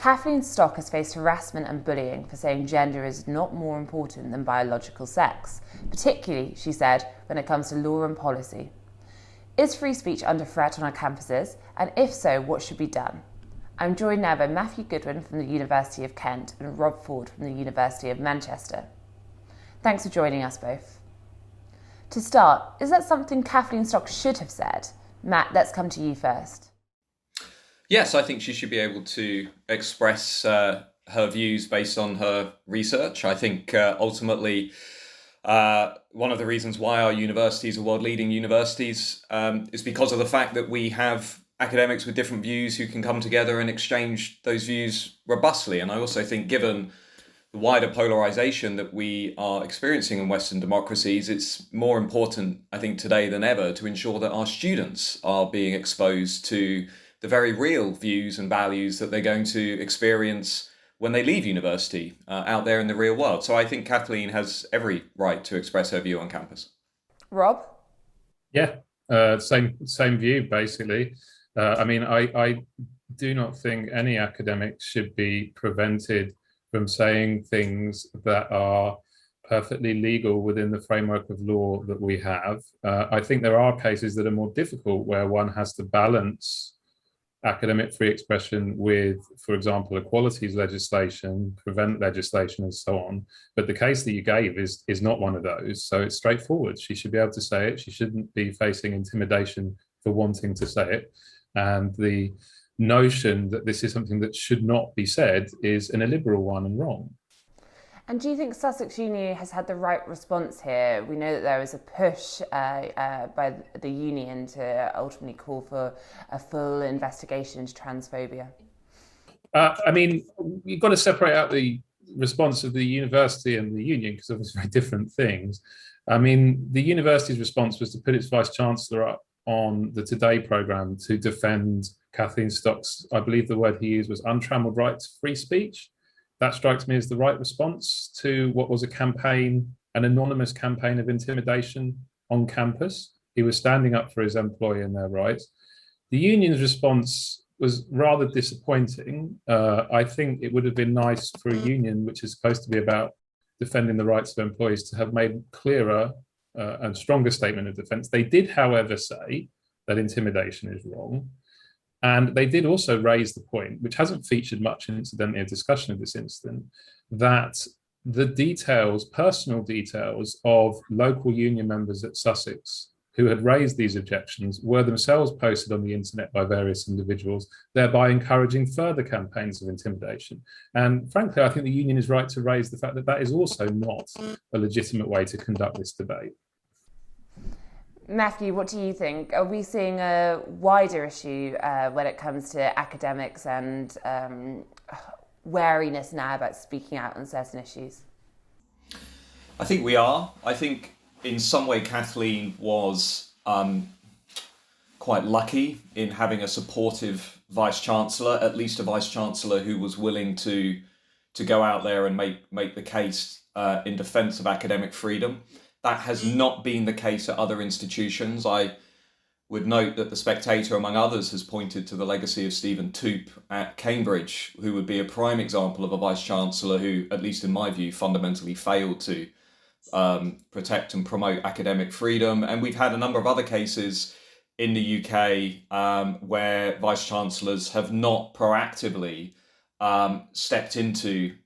Kathleen Stock has faced harassment and bullying for saying gender is not more important than biological sex, particularly, she said, when it comes to law and policy. Is free speech under threat on our campuses? And if so, what should be done? I'm joined now by Matthew Goodwin from the University of Kent and Rob Ford from the University of Manchester. Thanks for joining us both. To start, is that something Kathleen Stock should have said? Matt, let's come to you first. Yes, I think she should be able to express her views based on her research. I think ultimately one of the reasons why our universities are world-leading universities is because of the fact that we have academics with different views who can come together and exchange those views robustly. And I also think, given the wider polarization that we are experiencing in Western democracies, it's more important, I think, today than ever to ensure that our students are being exposed to the very real views and values that they're going to experience when they leave university out there in the real world. So I think Kathleen has every right to express her view on campus. Rob? Yeah, same view, basically. I do not think any academic should be prevented from saying things that are perfectly legal within the framework of law that we have. I think there are cases that are more difficult where one has to balance academic free expression with, for example, equalities legislation, prevent legislation, and so on. But the case that you gave is not one of those. So it's straightforward. She should be able to say it. She shouldn't be facing intimidation for wanting to say it. And the notion that this is something that should not be said is an illiberal one and wrong. And do you think Sussex Uni has had the right response here? We know that there was a push by the union to ultimately call for a full investigation into transphobia. You've got to separate out the response of the university and the union because they're very different things. The university's response was to put its vice-chancellor up on the Today programme to defend Kathleen Stock's, I believe the word he used was untrammeled right to free speech. That strikes me as the right response to what was an anonymous campaign of intimidation on campus. He was standing up for his employee and their rights. The union's response was rather disappointing. I think it would have been nice for a union, which is supposed to be about defending the rights of employees, to have made clearer and stronger statement of defence. They did, however, say that intimidation is wrong. And they did also raise the point, which hasn't featured much incidentally in discussion of this incident, that the details, personal details of local union members at Sussex who had raised these objections were themselves posted on the internet by various individuals, thereby encouraging further campaigns of intimidation. And frankly, I think the union is right to raise the fact that that is also not a legitimate way to conduct this debate. Matthew, what do you think? Are we seeing a wider issue when it comes to academics and wariness now about speaking out on certain issues? I think we are. I think in some way Kathleen was quite lucky in having a supportive vice-chancellor, at least a vice-chancellor who was willing to go out there and make the case in defence of academic freedom. That has not been the case at other institutions. I would note that the Spectator, among others, has pointed to the legacy of Stephen Toop at Cambridge, who would be a prime example of a vice-chancellor who, at least in my view, fundamentally failed to protect and promote academic freedom. And we've had a number of other cases in the UK where vice-chancellors have not proactively stepped into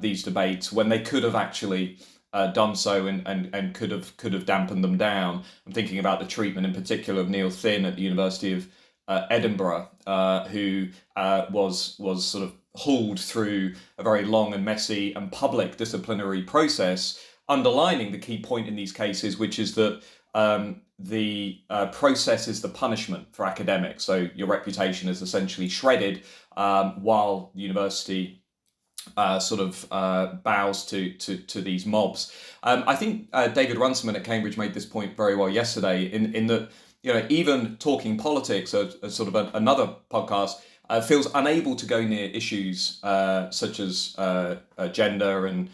these debates when they could have actually done so and could have dampened them down. I'm thinking about the treatment in particular of Neil Thin at the University of Edinburgh, who was sort of hauled through a very long and messy and public disciplinary process, underlining the key point in these cases, which is that the process is the punishment for academics. So your reputation is essentially shredded while the university bows to these mobs. I think David Runciman at Cambridge made this point very well yesterday in that, even talking politics, another podcast, feels unable to go near issues such as gender and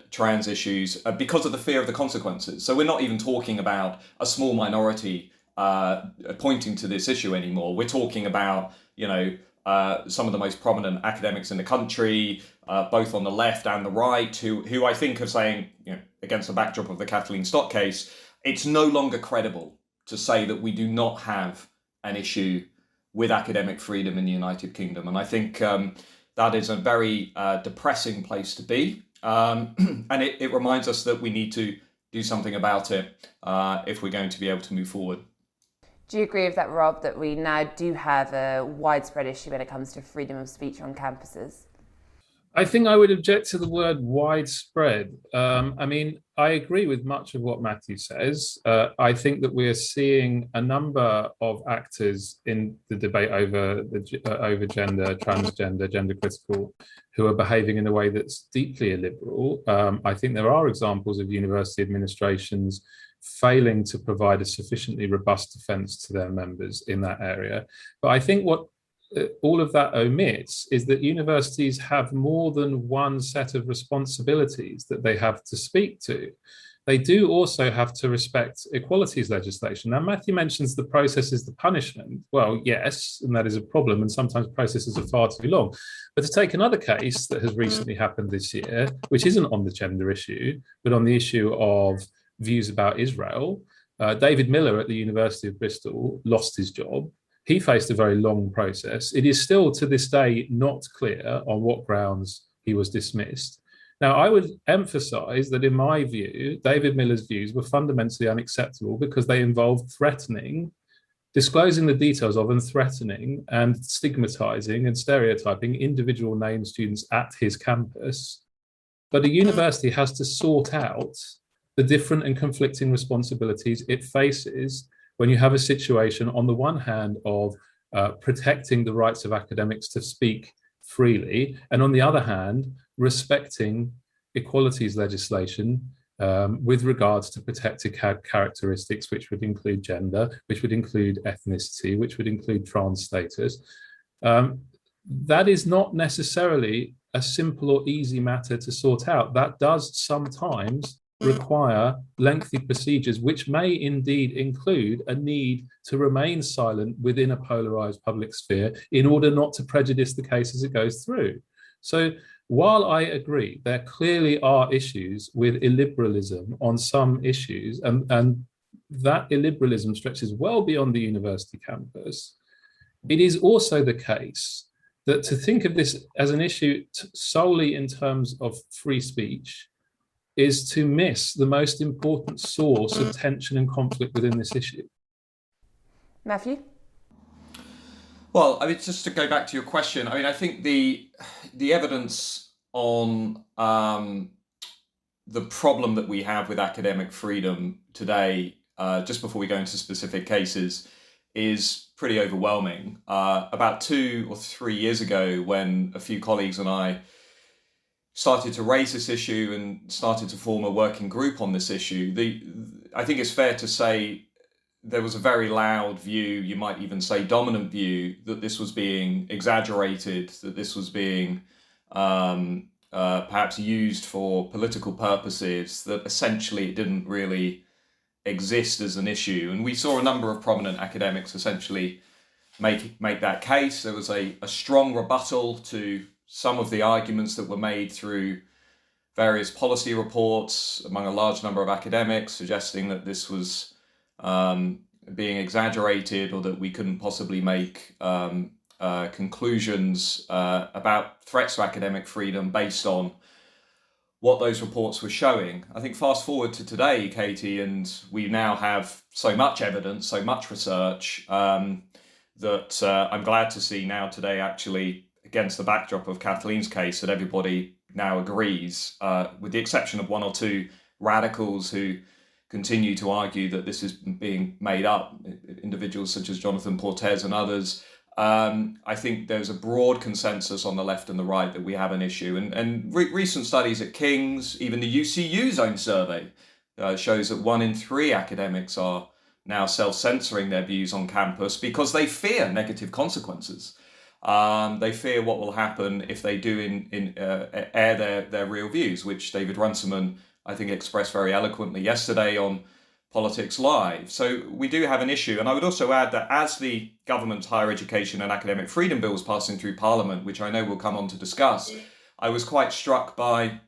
trans issues because of the fear of the consequences. So we're not even talking about a small minority pointing to this issue anymore. We're talking about, some of the most prominent academics in the country, both on the left and the right, who I think are saying, against the backdrop of the Kathleen Stock case, it's no longer credible to say that we do not have an issue with academic freedom in the United Kingdom. And I think that is a very depressing place to be. And it reminds us that we need to do something about it if we're going to be able to move forward. Do you agree with that, Rob, that we now do have a widespread issue when it comes to freedom of speech on campuses? I think I would object to the word widespread. I agree with much of what Matthew says. I think that we're seeing a number of actors in the debate over gender, transgender, gender critical, who are behaving in a way that's deeply illiberal. I think there are examples of university administrations failing to provide a sufficiently robust defence to their members in that area. But I think what all of that omits is that universities have more than one set of responsibilities that they have to speak to. They do also have to respect equalities legislation. Now, Matthew mentions the process is the punishment. Well, yes, and that is a problem, and sometimes processes are far too long. But to take another case that has recently happened this year, which isn't on the gender issue, but on the issue of views about Israel, David Miller at the University of Bristol lost his job. He faced a very long process. It is still to this day not clear on what grounds he was dismissed. Now, I would emphasize that in my view, David Miller's views were fundamentally unacceptable because they involved disclosing the details of and threatening and stigmatizing and stereotyping individual named students at his campus. But a university has to sort out the different and conflicting responsibilities it faces when you have a situation, on the one hand, of protecting the rights of academics to speak freely, and on the other hand, respecting equalities legislation with regards to protected characteristics, which would include gender, which would include ethnicity, which would include trans status. That is not necessarily a simple or easy matter to sort out. That does sometimes require lengthy procedures, which may indeed include a need to remain silent within a polarized public sphere in order not to prejudice the case as it goes through. So while I agree there clearly are issues with illiberalism on some issues, and that illiberalism stretches well beyond the university campus, it is also the case that to think of this as an issue solely in terms of free speech is to miss the most important source of tension and conflict within this issue. Matthew? Well, just to go back to your question, I think the evidence on the problem that we have with academic freedom today, just before we go into specific cases, is pretty overwhelming. About 2 or 3 years ago, when a few colleagues and I started to raise this issue and started to form a working group on this issue, I think it's fair to say there was a very loud view, you might even say dominant view, that this was being exaggerated, that this was being perhaps used for political purposes, that essentially it didn't really exist as an issue. And we saw a number of prominent academics essentially make that case. There was a strong rebuttal to some of the arguments that were made through various policy reports among a large number of academics, suggesting that this was being exaggerated or that we couldn't possibly make conclusions about threats to academic freedom based on what those reports were showing. I think fast forward to today, Katy, and we now have so much evidence, so much research, that I'm glad to see now today, actually, against the backdrop of Kathleen's case, that everybody now agrees, with the exception of 1 or 2 radicals who continue to argue that this is being made up, individuals such as Jonathan Portes and others. I think there's a broad consensus on the left and the right that we have an issue. And recent studies at King's, even the UCU's own survey, shows that 1 in 3 academics are now self-censoring their views on campus because they fear negative consequences. They fear what will happen if they do air their real views, which David Runciman, I think, expressed very eloquently yesterday on politics live. So we do have an issue. And I would also add that as the government's higher education and academic freedom bill was passing through Parliament, which I know we'll come on to discuss, I was quite struck by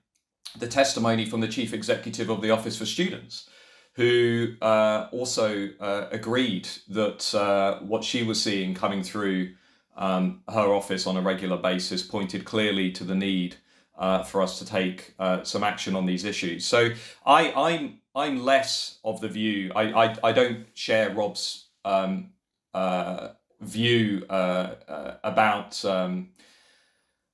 the testimony from the chief executive of the Office for Students, who also agreed that what she was seeing coming through her office on a regular basis pointed clearly to the need for us to take some action on these issues. So I'm less of the view. I don't share Rob's view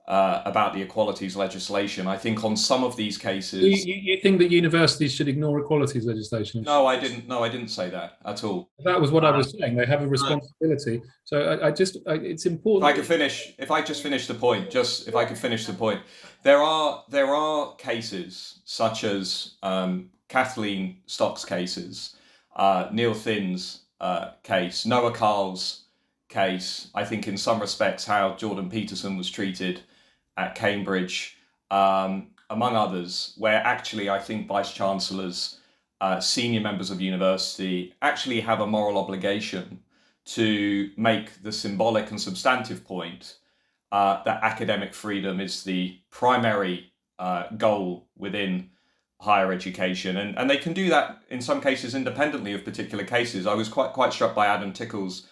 about the equalities legislation. I think on some of these cases, you think that universities should ignore equalities legislation? No, I didn't. No, I didn't say that at all. That was what I was saying. They have a responsibility. So it's important. If I just finish the point, there are cases such as Kathleen Stock's cases, Neil Thinn's case, Noah Carl's case. I think in some respects how Jordan Peterson was treated at Cambridge, among others, where actually I think vice chancellors, senior members of university actually have a moral obligation to make the symbolic and substantive point that academic freedom is the primary goal within higher education, and they can do that in some cases independently of particular cases. I was quite struck by Adam Tickle's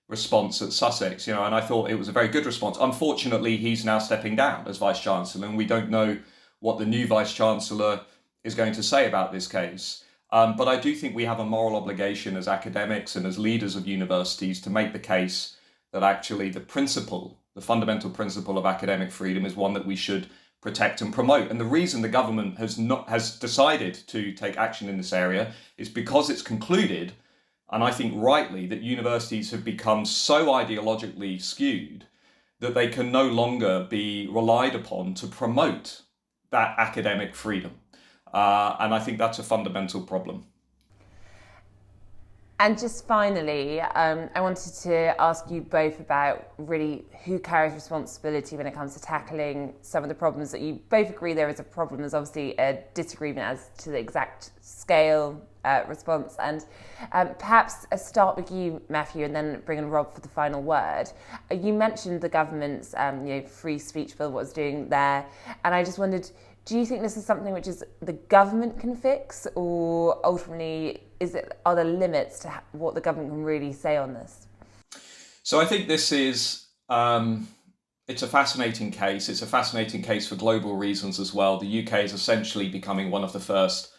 response at Sussex, and I thought it was a very good response. Unfortunately, he's now stepping down as Vice Chancellor, and we don't know what the new Vice Chancellor is going to say about this case. But I do think we have a moral obligation as academics and as leaders of universities to make the case that actually the fundamental principle of academic freedom is one that we should protect and promote. And the reason the government has decided to take action in this area is because it's concluded, and I think rightly, that universities have become so ideologically skewed that they can no longer be relied upon to promote that academic freedom. And I think that's a fundamental problem. And just finally, I wanted to ask you both about really who carries responsibility when it comes to tackling some of the problems that you both agree there is a problem. There's obviously a disagreement as to the exact scale response. And perhaps a start with you, Matthew, and then bring in Rob for the final word. You mentioned the government's free speech bill, what it's doing there. And I just wondered, do you think this is something which is the government can fix, or ultimately are there limits to what the government can really say on this? So I think this is it's a fascinating case. It's a fascinating case for global reasons as well. The UK is essentially becoming one of the first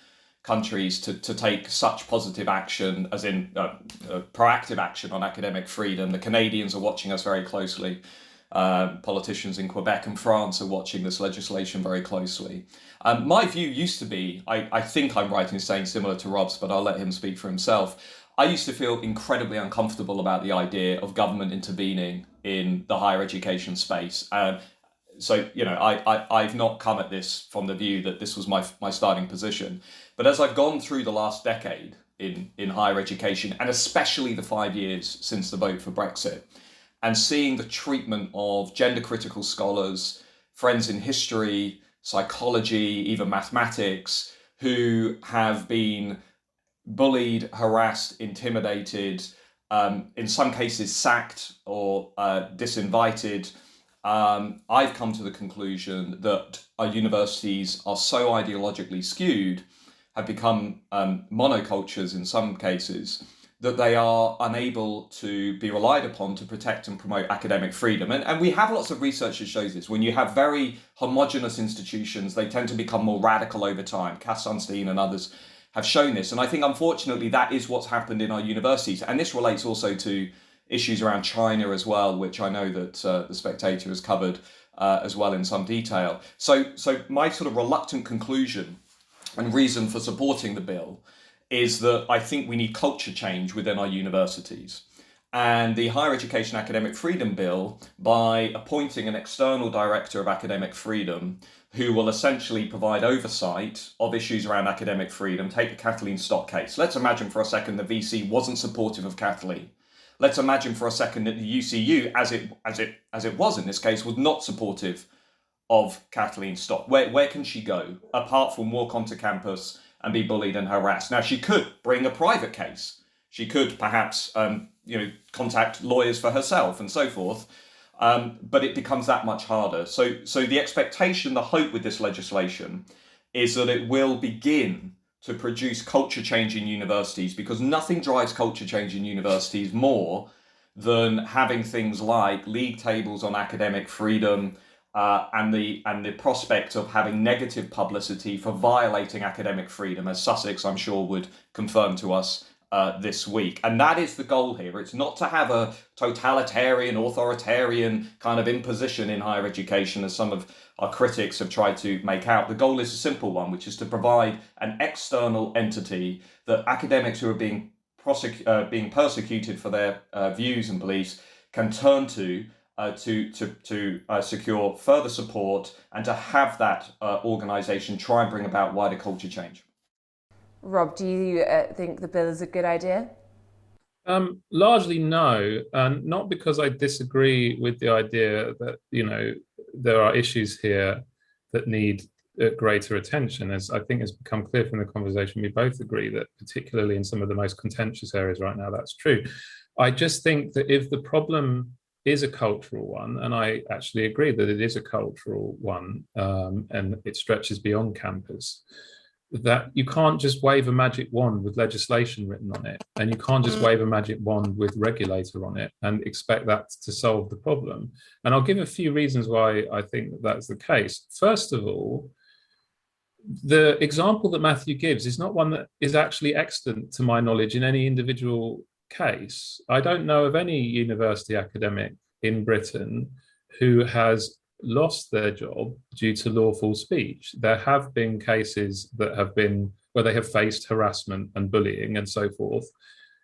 countries to take such positive action, as in proactive action on academic freedom. The Canadians are watching us very closely. Politicians in Quebec and France are watching this legislation very closely. My view used to be, I think I'm right in saying similar to Rob's, but I'll let him speak for himself. I used to feel incredibly uncomfortable about the idea of government intervening in the higher education space. I've not come at this from the view that this was my starting position. But as I've gone through the last decade in higher education, and especially the 5 years since the vote for Brexit, and seeing the treatment of gender-critical scholars, friends in history, psychology, even mathematics, who have been bullied, harassed, intimidated, in some cases sacked or disinvited, I've come to the conclusion that our universities are so ideologically skewed, have become monocultures in some cases, that they are unable to be relied upon to protect and promote academic freedom. And we have lots of research that shows this. When you have very homogenous institutions, they tend to become more radical over time. Cass Sunstein and others have shown this. And I think, unfortunately, that is what's happened in our universities. And this relates also to issues around China as well, which I know that the Spectator has covered as well in some detail. So my sort of reluctant conclusion and reason for supporting the bill is that I think we need culture change within our universities. And the Higher Education Academic Freedom Bill, by appointing an external director of academic freedom who will essentially provide oversight of issues around academic freedom, take the Kathleen Stock case. Let's imagine for a second the VC wasn't supportive of Kathleen. Let's imagine for a second that the UCU, as it was in this case, was not supportive of Kathleen Stock. Where can she go apart from walk onto campus and be bullied and harassed. Now, she could bring a private case. She could perhaps, contact lawyers for herself and so forth. But it becomes that much harder. So the expectation, the hope with this legislation is that it will begin to produce culture change in universities, because nothing drives culture change in universities more than having things like league tables on academic freedom, and the prospect of having negative publicity for violating academic freedom, as Sussex, I'm sure, would confirm to us this week. And that is the goal here. It's not to have a totalitarian, authoritarian kind of imposition in higher education, as some of our critics have tried to make out. The goal is a simple one, which is to provide an external entity that academics who are being persecuted for their views and beliefs can turn to secure further support, and to have that organisation try and bring about wider culture change. Rob, do you think the bill is a good idea? Largely no, and not because I disagree with the idea that, there are issues here that need greater attention. As I think has become clear from the conversation, we both agree that particularly in some of the most contentious areas right now, that's true. I just think that if the problem is a cultural one, and I actually agree that it is a cultural one, and it stretches beyond campus, that you can't just wave a magic wand with legislation written on it, and you can't just wave a magic wand with regulator on it and expect that to solve the problem. And I'll give a few reasons why I think that that's the case. First of all, the example that Matthew gives is not one that is actually extant, to my knowledge, in any individual case. I don't know of any university academic in Britain who has lost their job due to lawful speech. There have been cases that have been where they have faced harassment and bullying and so forth.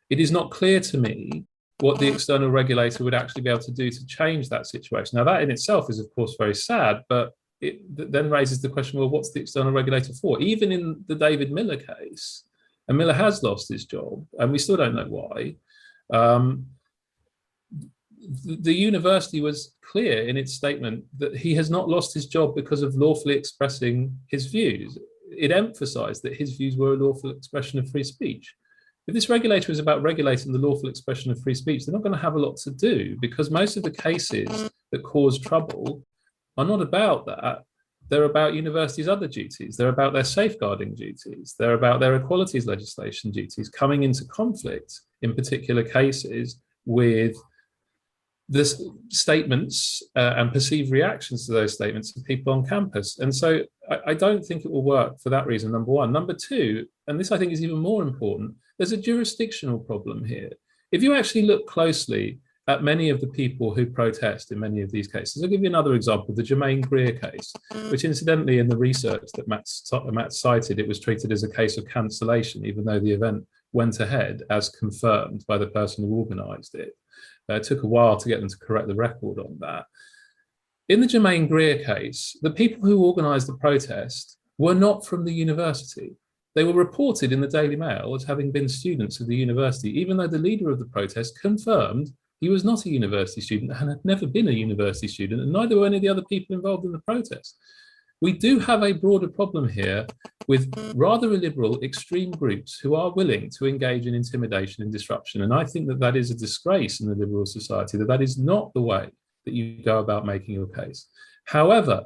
It is not clear to me what the external regulator would actually be able to do to change that situation. Now, that in itself is, of course, very sad, but it then raises the question, well, what's the external regulator for? Even in the David Miller case, and Miller has lost his job, and we still don't know why, the university was clear in its statement that he has not lost his job because of lawfully expressing his views. It emphasized that his views were a lawful expression of free speech. If this regulator is about regulating the lawful expression of free speech, they're not going to have a lot to do, because most of the cases that cause trouble are not about that. They're about universities' other duties. They're about their safeguarding duties. They're about their equalities legislation duties coming into conflict in particular cases with the statements and perceived reactions to those statements of people on campus. And so I don't think it will work for that reason, number one. Number two, and this I think is even more important, there's a jurisdictional problem here. If you actually look closely at many of the people who protest in many of these cases, I'll give you another example, the Germaine Greer case, which incidentally in the research that Matt cited, it was treated as a case of cancellation, even though the event went ahead as confirmed by the person who organised it. It took a while to get them to correct the record on that. In the Germaine Greer case, the people who organised the protest were not from the university. They were reported in the Daily Mail as having been students of the university, even though the leader of the protest confirmed he was not a university student and had never been a university student, and neither were any of the other people involved in the protest. We do have a broader problem here with rather illiberal extreme groups who are willing to engage in intimidation and disruption. And I think that that is a disgrace in the liberal society, that is not the way that you go about making your case. However,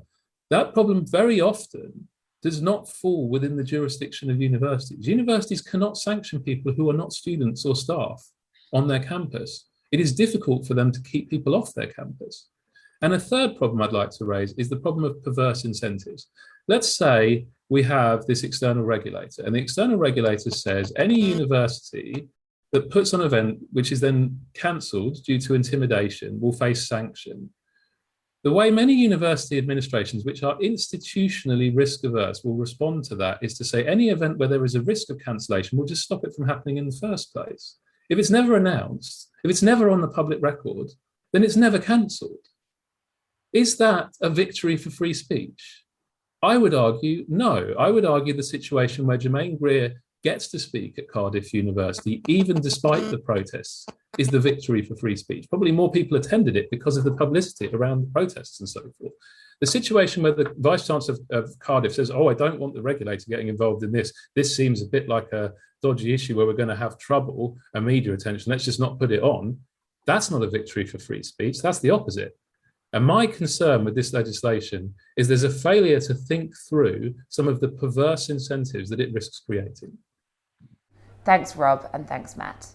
that problem very often does not fall within the jurisdiction of universities. Universities cannot sanction people who are not students or staff on their campus. It is difficult for them to keep people off their campus. And a third problem I'd like to raise is the problem of perverse incentives. Let's say we have this external regulator, and the external regulator says any university that puts on an event which is then cancelled due to intimidation will face sanction. The way many university administrations, which are institutionally risk averse, will respond to that is to say any event where there is a risk of cancellation will just stop it from happening in the first place. If it's never announced, if it's never on the public record, then it's never cancelled. Is that a victory for free speech? I would argue no. I would argue the situation where Germaine Greer gets to speak at Cardiff University, even despite the protests, is the victory for free speech. Probably more people attended it because of the publicity around the protests and so forth. The situation where the Vice-Chancellor of Cardiff says, oh, I don't want the regulator getting involved in this. This seems a bit like a dodgy issue where we're going to have trouble and media attention. Let's just not put it on. That's not a victory for free speech. That's the opposite. And my concern with this legislation is there's a failure to think through some of the perverse incentives that it risks creating. Thanks, Rob, and thanks, Matt.